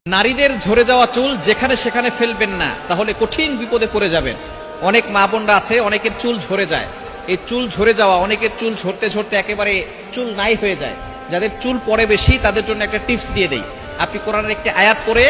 নারীদের ঝরে যাওয়া চুল যেখানে সেখানে ফেলবেন না, তাহলে কঠিন বিপদে পড়ে যাবেন। অনেক মা বোনরা আছে, অনেকের চুল ঝরে যায়। এই চুল ঝরে যাওয়া, অনেকের চুল ঝরতে ঝরতে একেবারে চুল নাই হয়ে যায়। যাদের চুল পড়ে বেশি তাদের জন্য একটা টিপস দিয়ে দেই। আপনি কোরআনের একটি আয়াত করে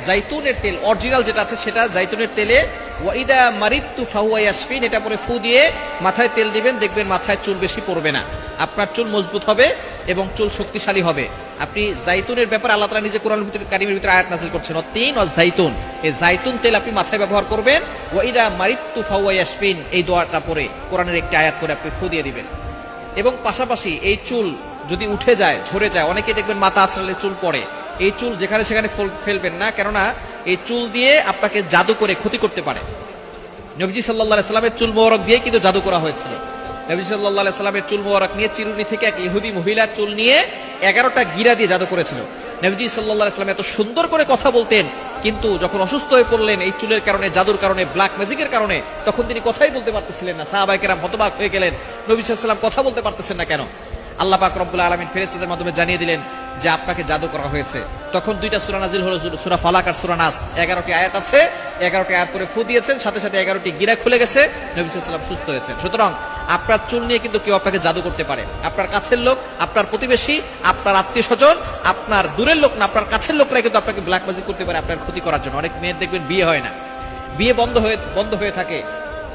জাইতুনের তেল, অরিজিনাল যেটা আছে সেটা, জাইতুনের তেলে ওয়াইদা মারিদতু ফাহুয়া ইয়াশফিন, এটা পরে ফু দিয়ে মাথায় তেল দিবেন, দেখবেন মাথায় চুল বেশি পড়বে না, আপনার চুল মজবুত হবে এবং চুল শক্তিশালী হবে। আপনি জাইতুনের ব্যাপারে আল্লাহ তাআলা নিজে কোরআনের ভিতরে, কারিমের ভিতরে আয়াত নাযিল করছেন, অতীন ও জাইতুন, এই জাইতুন তেল আপনি মাথায় ব্যবহার করবেন। ওয়াইদা মারিদতু ফাহুয়া ইয়াশফিন, এই দোয়াটা পরে কোরআনের একটি আয়াত করে আপনি ফু দিয়ে দিবেন। এবং পাশাপাশি এই চুল যদি উঠে যায়, ঝরে যায়, অনেকে দেখবেন মাথা আঁচড়ালে চুল পড়ে, এই চুল যেখানে সেখানে ফেলবেন না, কেননা এই চুল দিয়ে আপনাকে জাদু করে ক্ষতি করতে পারে। নবীজি সাল্লাল্লাহু আলাইহি সাল্লামের চুল মোবারক দিয়ে কিন্তু জাদু করা হয়েছিল। নবীজি সাল্লাল্লাহু আলাইহি সাল্লামের চুল মোবারক নিয়ে, চিরুনি থেকে এক ইহুদি মহিলার চুল নিয়ে 11টা গিরা দিয়ে জাদু করেছিল। নবীজি সাল্লাল্লাহু আলাইহি সাল্লাম এত সুন্দর করে কথা বলতেন, কিন্তু যখন অসুস্থ হয়ে পড়লেন এই চুলের কারণে, জাদুর কারণে, ব্ল্যাক ম্যাজিকের কারণে, তখন তিনি কথাই বলতে পারতেছিলেন না। সাহাবায়ে কেরাম হতবাক হয়ে গেলেন, নবী সাল্লাল্লাহু আলাইহি সাল্লাম কথা বলতে পারতেছেন না কেন? আল্লাহ পাক রব্বুল আলামিন ফেরেশতাদের মাধ্যমে জানিয়ে দিলেন যে আপনাকে জাদু করা হয়েছে। তখন দুইটা সূরা নাযিল হলো, সূরা ফালাক আর সূরা নাস। 11টি আয়াত আছে, 11টি আয়াত করে ফু দিয়েছেন, সাথে সাথে 11টি গিরা খুলে গেছে, নবী সাল্লাল্লাহু আলাইহি ওয়াসাল্লাম সুস্থ হয়েছেন। সুতরাং আপনার চুল নিয়ে কিন্তু কেউ আপনাকে জাদু করতে পারে। আপনার কাছের লোক, আপনার প্রতিবেশী, আপনার আত্মীয় স্বজন, আপনার দূরের লোক না, আপনার কাছের লোকরা কিন্তু আপনাকে ব্ল্যাক ম্যাজিক করতে পারে আপনার ক্ষতি করার জন্য। অনেক মেয়ের দেখবেন বিয়ে হয় না, বিয়ে বন্ধ হয়ে থাকে,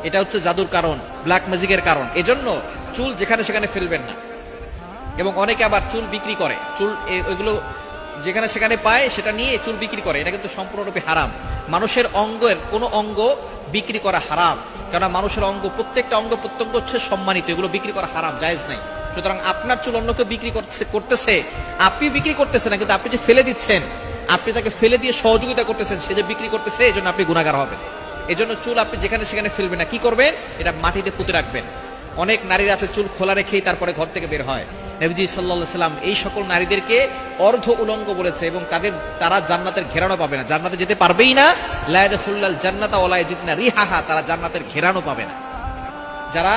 এটা হচ্ছে জাদুর কারণ, ব্ল্যাক ম্যাজিকের কারণ। এজন্য চুল যেখানে সেখানে ফেলবেন না। এবং অনেকে আবার চুল বিক্রি করে, চুল ওইগুলো যেখানে সেখানে পায় সেটা নিয়ে চুল বিক্রি করে, এটা কিন্তু সম্পূর্ণরূপে হারাম। মানুষের অঙ্গের কোনো অঙ্গ বিক্রি করা হারাম, কারণ মানুষের অঙ্গ, প্রত্যেকটা অঙ্গ প্রত্যঙ্গ হচ্ছে সম্মানিত, এগুলো বিক্রি করা হারাম, জায়েজ নাই। সুতরাং আপনার চুল অন্য কেউ বিক্রি করতেছে, আপনি বিক্রি করতেছেন না, কিন্তু আপনি যে ফেলে দিচ্ছেন, আপনি তাকে ফেলে দিয়ে সহযোগিতা করতেছেন, সে যে বিক্রি করতেছে, এই জন্য আপনি গুনাহগার হবেন। এই জন্য চুল আপনি যেখানে সেখানে ফেলবেন না। কি করবেন? এটা মাটিতে পুঁতে রাখবেন। অনেক নারীরা আছে চুল খোলা রেখেই তারপরে ঘর থেকে বের হয়। নবীজি সাল্লাল্লাহু আলাইহি সাল্লাম এই সকল নারীদেরকে অর্ধ উলঙ্গ বলেছে, এবং তারা জান্নাতের ঘেরানো পাবে না, জান্নাতে যেতে পারবেই না। লা ইয়াদখুলুল জান্নাতা ওয়া লা ইয়াজিদনা রিহাহা, তারা জান্নাতের ঘেরানো পাবে না। যারা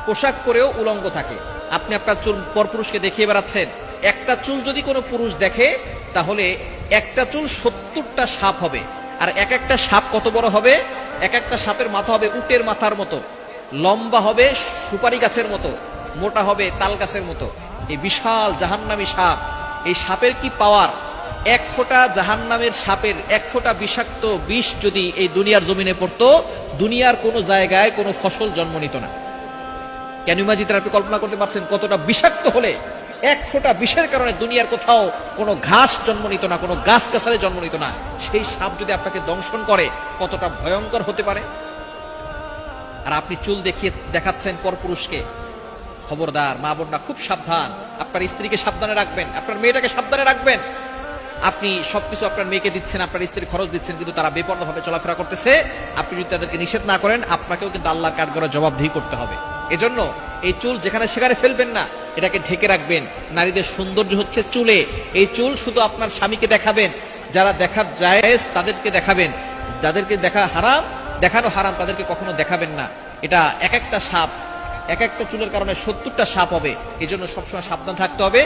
পোশাক পরেও উলঙ্গ থাকে, আপনি আপনার চুল পরপুরুষকে দেখিয়ে বেড়াচ্ছেন, একটা চুল যদি কোনো পুরুষ দেখে, তাহলে একটা চুল 70টা সাপ হবে। আর এক একটা সাপ কত বড় হবে? এক একটা সাপের মাথা হবে উটের মাথার মতো, লম্বা হবে সুপারি গাছের মতো, মোটা হবে তাল গাছের মতো। এই বিশাল জাহান্নামী সাপ, এই সাপের কি পাওয়ার! এক ফোঁটা জাহান্নামের সাপের, এক ফোঁটা বিষাক্ত বিষ যদি এই দুনিয়ার জমিনে পড়তো, দুনিয়ার কোনো জায়গায় কোনো ফসল জন্ম নিত না। কেন ইমাজিন, আপনি কল্পনা করতে পারছেন কতটা বিষাক্ত হলে এক ফোঁটা বিষের কারণে দুনিয়ার কোথাও কোনো ঘাস জন্ম নিত না, কোনো গাছ গাছালে জন্ম নিত না। সেই সাপ যদি আপনাকে দংশন করে, কতটা ভয়ঙ্কর হতে পারে! আর আপনি চুল দেখাচ্ছেন পরপুরুষকে। খবরদার মা বোনরা, খুব সাবধান। আপনার স্ত্রীকে সাবধানে রাখবেন, আপনার মেয়েটাকে সাবধানে রাখবেন। আপনি সবকিছু আপনার মেয়েকে দিচ্ছেন, আপনার স্ত্রীর খরচ দিচ্ছেন, কিন্তু তারা বেপরোয়া ভাবে চলাফেরা করতেছে। আপনি যদি তাদেরকে নিষেধ না করেন, আপনাকেও কিন্তু আল্লাহর কাঠগড়ায় জবাবদিহি করতে হবে। এজন্য এই চুল যেখানে সেখানে ফেলবেন না, এটাকে ঢেকে রাখবেন। নারীদের সৌন্দর্য হচ্ছে চুলে। এই চুল শুধু আপনার স্বামীকে দেখাবেন, যারা দেখার জায়েজ তাদেরকে দেখাবেন, যাদেরকে দেখানো হারাম তাদেরকে কখনো দেখাবেন না। এটা এক একটা সাপ, এক একটা চুলের কারণে 70টা সাপ হবে। এই জন্য সবসময় সাবধান থাকতে হবে।